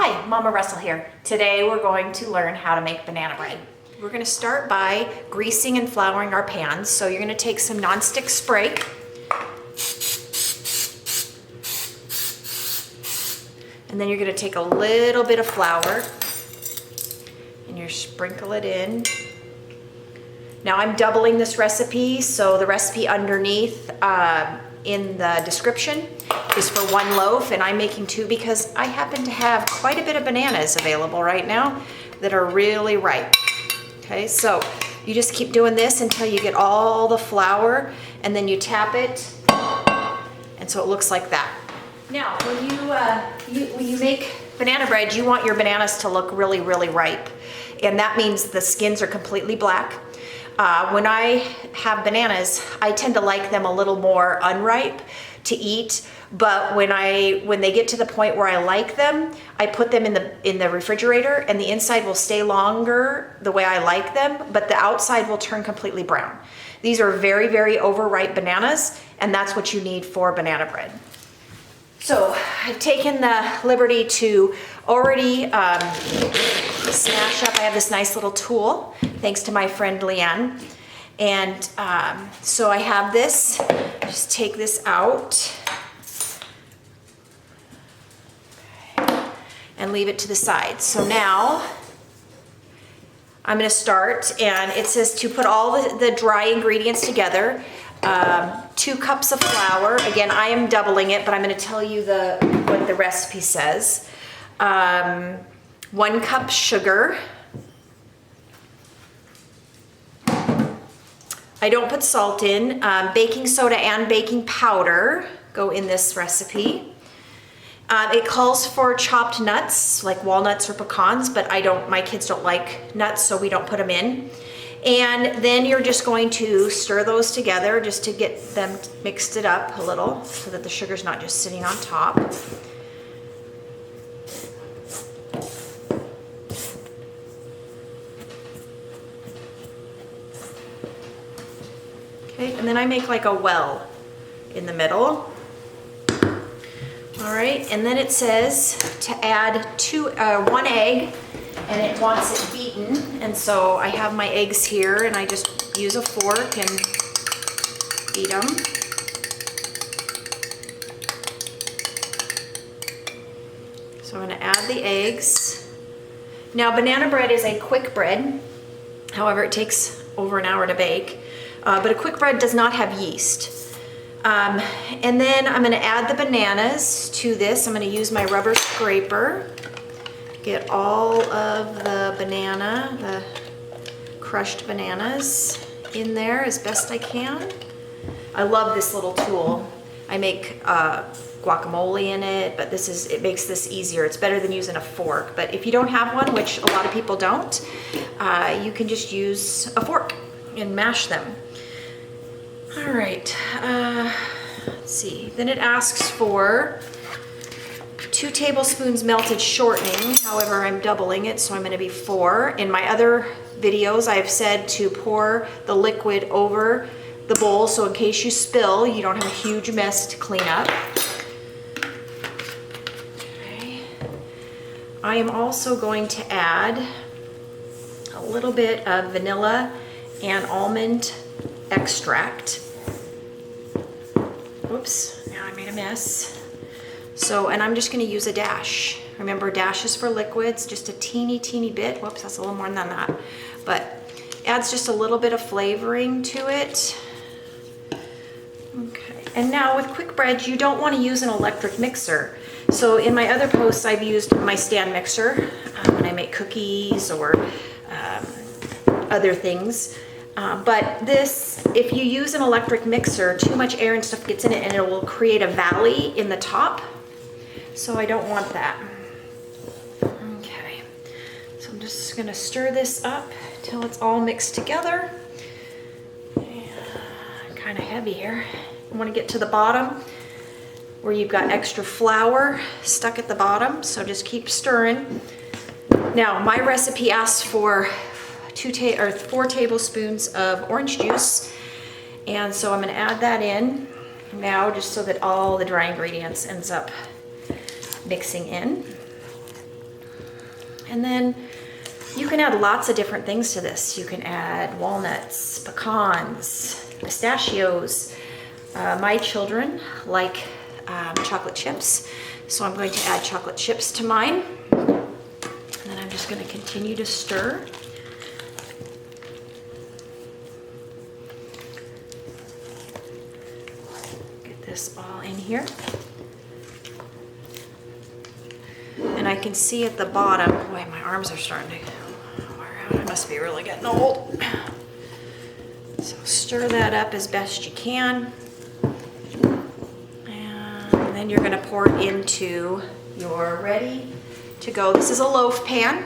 Hi, Mama Russell here. Today we're going to learn how to make banana bread. We're going to start by greasing and flouring our pans. So you're going to take some nonstick spray. And then you're going to take a little bit of flour and you sprinkle it in. Now I'm doubling this recipe, so the recipe underneath in the description is for 1 loaf, and I'm making 2 because I happen to have quite a bit of bananas available right now that are really ripe. Okay, so you just keep doing this until you get all the flour, and then you tap it, and so it looks like that. Now, when you make banana bread, you want your bananas to look really, really ripe, and that means the skins are completely black. When I have bananas, I tend to like them a little more unripe to eat, but when they get to the point where I like them, I put them in the refrigerator, and the inside will stay longer the way I like them, but the outside will turn completely brown. These are very, very overripe bananas, and that's what you need for banana bread. So I've taken the liberty to already smash up. I have this nice little tool, thanks to my friend Leanne. And so I have this, just take this out and leave it to the side. So now I'm gonna start, and it says to put all the dry ingredients together. 2 cups of flour. Again, I am doubling it, but I'm going to tell you what the recipe says. 1 cup sugar. I don't put salt in. Baking soda and baking powder go in this recipe. It calls for chopped nuts, like walnuts or pecans, but my kids don't like nuts, so we don't put them in. And then you're just going to stir those together just to get them mixed it up a little so that the sugar's not just sitting on top. Okay, and then I make like a well in the middle. All right, and then it says to add 1 egg, and it wants it beaten, and so I have my eggs here, and I just use a fork and beat them. So I'm going to add the eggs. Now, banana bread is a quick bread. However, it takes over an hour to bake, but a quick bread does not have yeast. And then I'm going to add the bananas to this. I'm going to use my rubber scraper. Get all of the crushed bananas in there as best I can. I love this little tool. I make guacamole in it, but it makes this easier. It's better than using a fork, but if you don't have one, which a lot of people don't, you can just use a fork and mash them. All right, let's see. Then it asks for 2 tablespoons melted shortening. However, I'm doubling it, so I'm going to be 4. In my other videos, I've said to pour the liquid over the bowl, so in case you spill, you don't have a huge mess to clean up. Okay. I am also going to add a little bit of vanilla and almond extract. Oops, now I made a mess. So, and I'm just going to use a dash. Remember, dash is for liquids, just a teeny, teeny bit. Whoops, that's a little more than that. But adds just a little bit of flavoring to it. Okay, and now with quick bread, you don't want to use an electric mixer. So in my other posts, I've used my stand mixer when I make cookies or other things. But this, if you use an electric mixer, too much air and stuff gets in it, and it will create a valley in the top. So I don't want that. Okay, so I'm just gonna stir this up till it's all mixed together. Kind of heavy here. I want to get to the bottom where you've got extra flour stuck at the bottom, so just keep stirring. Now, my recipe asks for 4 tablespoons of orange juice, and so I'm going to add that in now just so that all the dry ingredients ends up mixing in. And then you can add lots of different things to this. You can add walnuts, pecans, pistachios. My children like chocolate chips, so I'm going to add chocolate chips to mine. And then I'm just going to continue to stir. Get this all in here. And I can see at the bottom, boy, my arms are starting to wear out. I must be really getting old. So stir that up as best you can. And then you're gonna pour it into your ready to go. This is a loaf pan.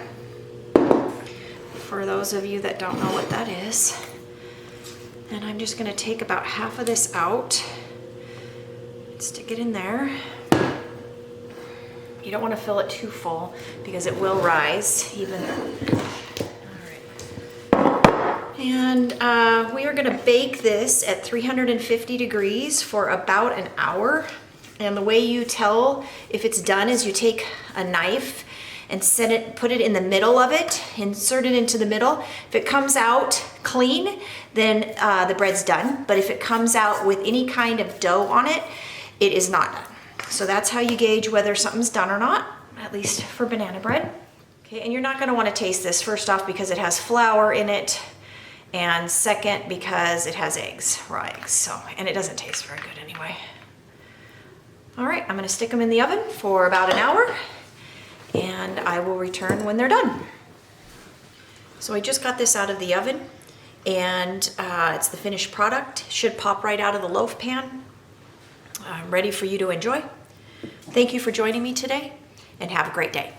For those of you that don't know what that is. And I'm just gonna take about half of this out. Stick it in there. You don't want to fill it too full because it will rise even. All right. And we are going to bake this at 350 degrees for about an hour. And the way you tell if it's done is you take a knife and put it in the middle of it, insert it into the middle. If it comes out clean, then the bread's done. But if it comes out with any kind of dough on it, it is not done. So that's how you gauge whether something's done or not, at least for banana bread. Okay, and you're not gonna wanna taste this, first off, because it has flour in it, and second, because it has eggs, raw eggs, so, and it doesn't taste very good anyway. All right, I'm gonna stick them in the oven for about an hour, and I will return when they're done. So I just got this out of the oven, and it's the finished product. Should pop right out of the loaf pan. I'm ready for you to enjoy. Thank you for joining me today, and have a great day.